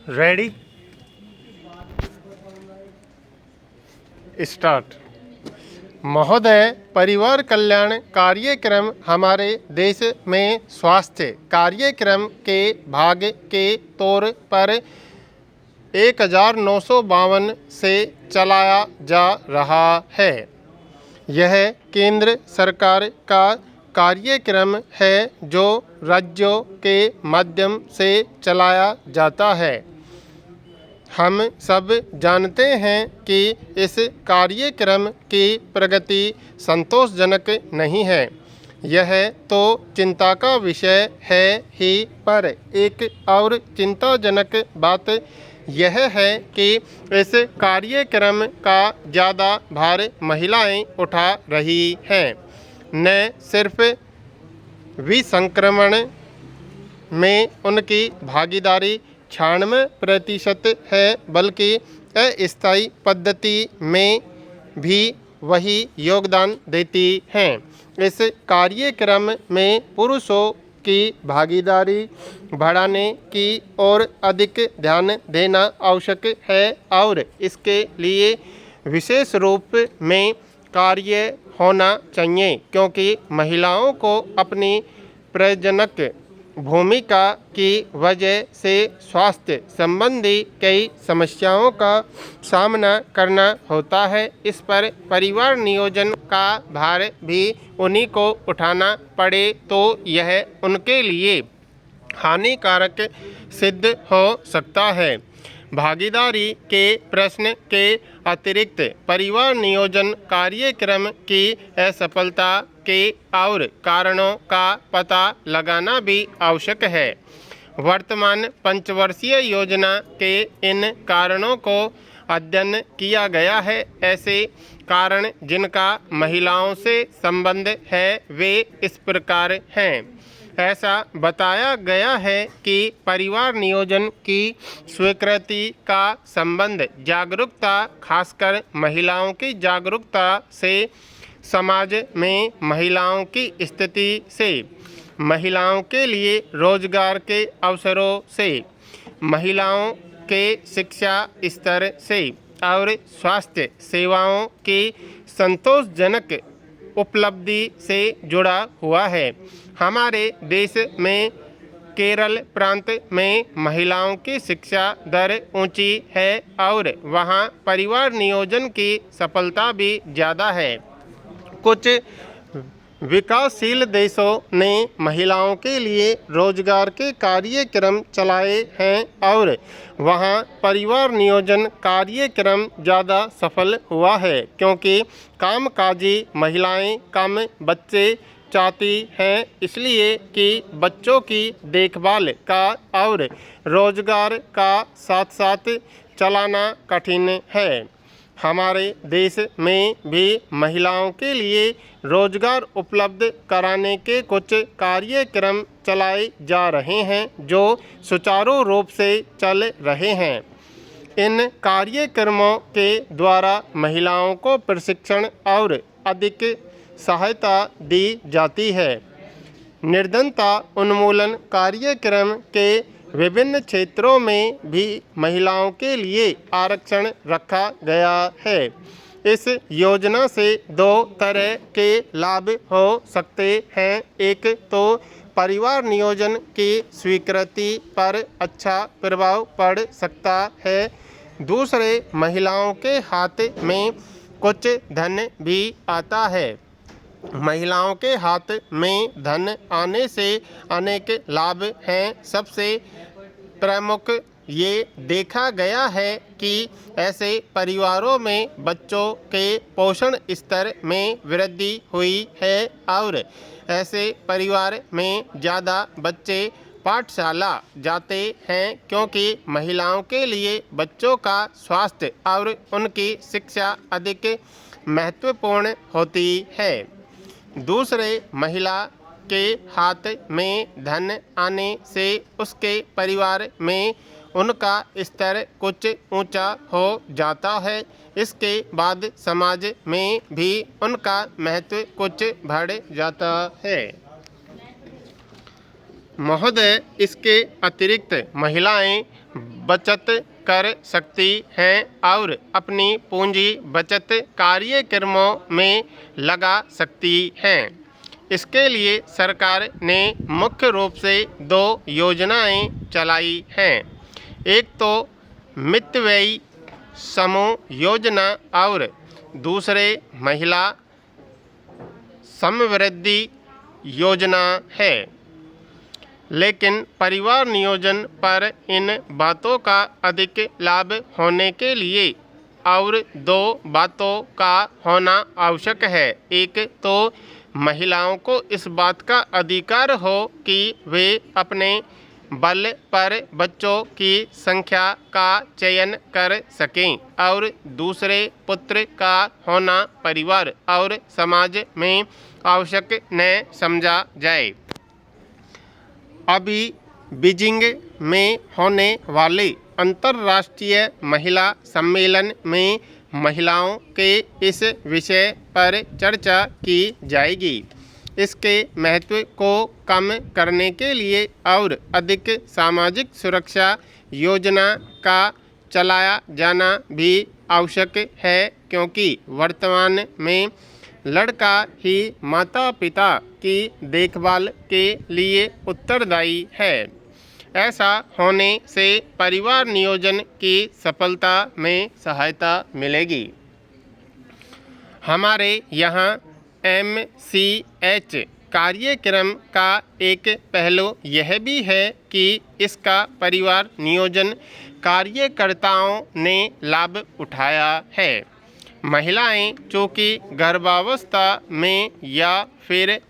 Ready start. महोदय, परिवार कल्याण कार्यक्रम हमारे देश में स्वास्थ्य कार्यक्रम के भाग के तौर पर 1952 से चलाया जा रहा है। यह केंद्र सरकार का कार्यक्रम है जो राज्यों के माध्यम से चलाया जाता है। हम सब जानते हैं कि इस कार्यक्रम की प्रगति संतोषजनक नहीं है। यह तो चिंता का विषय है ही, पर एक और चिंताजनक बात यह है कि इस कार्यक्रम का ज़्यादा भार महिलाएं उठा रही हैं। न सिर्फ विसंक्रमण में उनकी भागीदारी 96% है, बल्कि अस्थायी पद्धति में भी वही योगदान देती हैं। इस कार्यक्रम में पुरुषों की भागीदारी बढ़ाने की ओर अधिक ध्यान देना आवश्यक है और इसके लिए विशेष रूप में कार्य होना चाहिए, क्योंकि महिलाओं को अपनी प्रजनक भूमिका की वजह से स्वास्थ्य संबंधी कई समस्याओं का सामना करना होता है। इस पर परिवार नियोजन का भार भी उन्हीं को उठाना पड़े तो यह उनके लिए हानिकारक सिद्ध हो सकता है। भागीदारी के प्रश्न के अतिरिक्त परिवार नियोजन कार्यक्रम की असफलता के और कारणों का पता लगाना भी आवश्यक है। वर्तमान पंचवर्षीय योजना के इन कारणों को अध्ययन किया गया है। ऐसे कारण जिनका महिलाओं से संबंध है वे इस प्रकार हैं। ऐसा बताया गया है कि परिवार नियोजन की स्वीकृति का संबंध जागरूकता, खासकर महिलाओं की जागरूकता से, समाज में महिलाओं की स्थिति से, महिलाओं के लिए रोजगार के अवसरों से, महिलाओं के शिक्षा स्तर से और स्वास्थ्य सेवाओं की संतोषजनक उपलब्धि से जुड़ा हुआ है। हमारे देश में केरल प्रांत में महिलाओं की शिक्षा दर ऊंची है और वहां परिवार नियोजन की सफलता भी ज़्यादा है। कुछ विकासशील देशों ने महिलाओं के लिए रोजगार के कार्यक्रम चलाए हैं और वहां परिवार नियोजन कार्यक्रम ज़्यादा सफल हुआ है, क्योंकि कामकाजी महिलाएं कम बच्चे चाहती हैं, इसलिए कि बच्चों की देखभाल का और रोजगार का साथ साथ चलाना कठिन है। हमारे देश में भी महिलाओं के लिए रोजगार उपलब्ध कराने के कुछ कार्यक्रम चलाए जा रहे हैं जो सुचारू रूप से चल रहे हैं। इन कार्यक्रमों के द्वारा महिलाओं को प्रशिक्षण और अधिक सहायता दी जाती है। निर्धनता उन्मूलन कार्यक्रम के विभिन्न क्षेत्रों में भी महिलाओं के लिए आरक्षण रखा गया है। इस योजना से दो तरह के लाभ हो सकते हैं। एक तो परिवार नियोजन की स्वीकृति पर अच्छा प्रभाव पड़ सकता है। दूसरे, महिलाओं के हाथ में कुछ धन भी आता है। महिलाओं के हाथ में धन आने से अनेक लाभ हैं। सबसे प्रमुख ये देखा गया है कि ऐसे परिवारों में बच्चों के पोषण स्तर में वृद्धि हुई है और ऐसे परिवार में ज़्यादा बच्चे पाठशाला जाते हैं, क्योंकि महिलाओं के लिए बच्चों का स्वास्थ्य और उनकी शिक्षा अधिक महत्वपूर्ण होती है। दूसरे, महिला के हाथ में धन आने से उसके परिवार में उनका स्तर कुछ ऊंचा हो जाता है। इसके बाद समाज में भी उनका महत्व कुछ बढ़ जाता है। महोदय, इसके अतिरिक्त महिलाएं बचत कर सकती हैं और अपनी पूंजी बचत कार्यक्रमों में लगा सकती हैं। इसके लिए सरकार ने मुख्य रूप से 2 योजनाएं चलाई हैं। एक तो मितव्ययी समूह योजना और दूसरे महिला समृद्धि योजना है। लेकिन परिवार नियोजन पर इन बातों का अधिक लाभ होने के लिए और 2 बातों का होना आवश्यक है। एक तो महिलाओं को इस बात का अधिकार हो कि वे अपने बल पर बच्चों की संख्या का चयन कर सकें और दूसरे पुत्र का होना परिवार और समाज में आवश्यक न समझा जाए। अभी बीजिंग में होने वाले अंतर्राष्ट्रीय महिला सम्मेलन में महिलाओं के इस विषय पर चर्चा की जाएगी। इसके महत्व को कम करने के लिए और अधिक सामाजिक सुरक्षा योजना का चलाया जाना भी आवश्यक है, क्योंकि वर्तमान में लड़का ही माता पिता की देखभाल के लिए उत्तरदायी है। ऐसा होने से परिवार नियोजन की सफलता में सहायता मिलेगी। हमारे यहाँ MCH कार्यक्रम का एक पहलू यह भी है कि इसका परिवार नियोजन कार्यकर्ताओं ने लाभ उठाया है। महिलाएं चूँकि गर्भावस्था में या फिर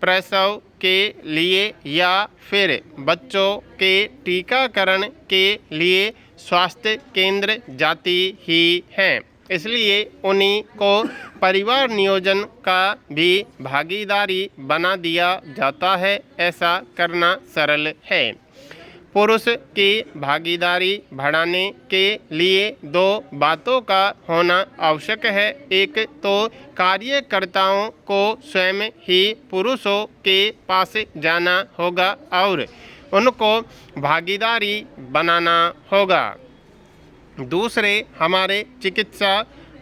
प्रसव के लिए या फिर बच्चों के टीकाकरण के लिए स्वास्थ्य केंद्र जाती ही हैं, इसलिए उन्हीं को परिवार नियोजन का भी भागीदारी बना दिया जाता है। ऐसा करना सरल है। पुरुष की भागीदारी बढ़ाने के लिए 2 बातों का होना आवश्यक है। एक तो कार्यकर्ताओं को स्वयं ही पुरुषों के पास जाना होगा और उनको भागीदारी बनाना होगा। दूसरे, हमारे चिकित्सा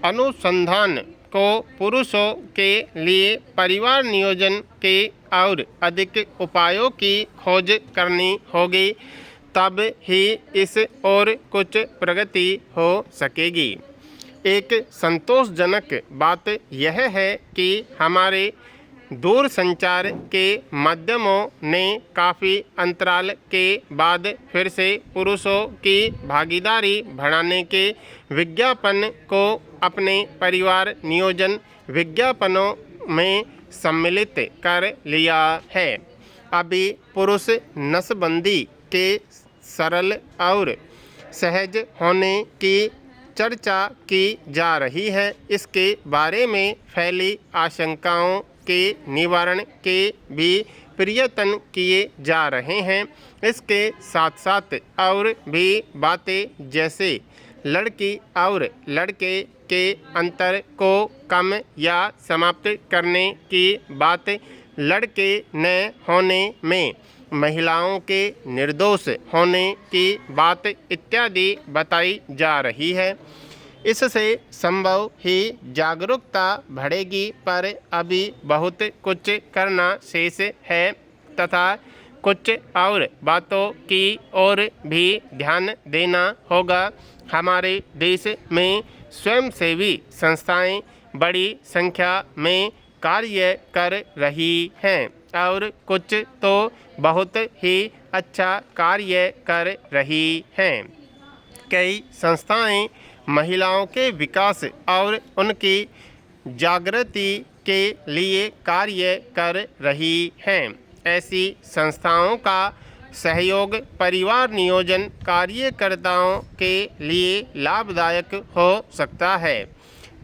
अनुसंधान को पुरुषों के लिए परिवार नियोजन के और अधिक उपायों की खोज करनी होगी, तब ही इस और कुछ प्रगति हो सकेगी। एक संतोषजनक बात यह है कि हमारे दूरसंचार के माध्यमों ने काफ़ी अंतराल के बाद फिर से पुरुषों की भागीदारी बढ़ाने के विज्ञापन को अपने परिवार नियोजन विज्ञापनों में सम्मिलित कर लिया है। अभी पुरुष नसबंदी के सरल और सहज होने की चर्चा की जा रही है। इसके बारे में फैली आशंकाओं के निवारण के भी प्रयत्न किए जा रहे हैं। इसके साथ साथ और भी बातें, जैसे लड़की और लड़के के अंतर को कम या समाप्त करने की बात, लड़के न होने में महिलाओं के निर्दोष होने की बात इत्यादि बताई जा रही है। इससे संभव ही जागरूकता बढ़ेगी, पर अभी बहुत कुछ करना शेष है तथा कुछ और बातों की ओर भी ध्यान देना होगा। हमारे देश में स्वयंसेवी संस्थाएं बड़ी संख्या में कार्य कर रही हैं और कुछ तो बहुत ही अच्छा कार्य कर रही हैं। कई संस्थाएं महिलाओं के विकास और उनकी जागृति के लिए कार्य कर रही हैं। ऐसी संस्थाओं का सहयोग परिवार नियोजन कार्यकर्ताओं के लिए लाभदायक हो सकता है।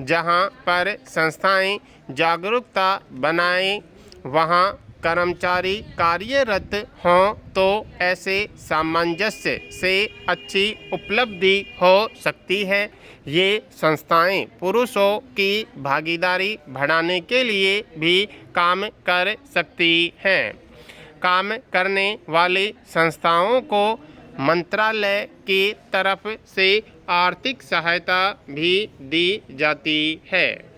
जहां पर संस्थाएं जागरूकता बनाएं, वहां कर्मचारी कार्यरत हों, तो ऐसे सामंजस्य से अच्छी उपलब्धि हो सकती है। ये संस्थाएं पुरुषों की भागीदारी बढ़ाने के लिए भी काम कर सकती हैं। काम करने वाली संस्थाओं को मंत्रालय की तरफ से आर्थिक सहायता भी दी जाती है।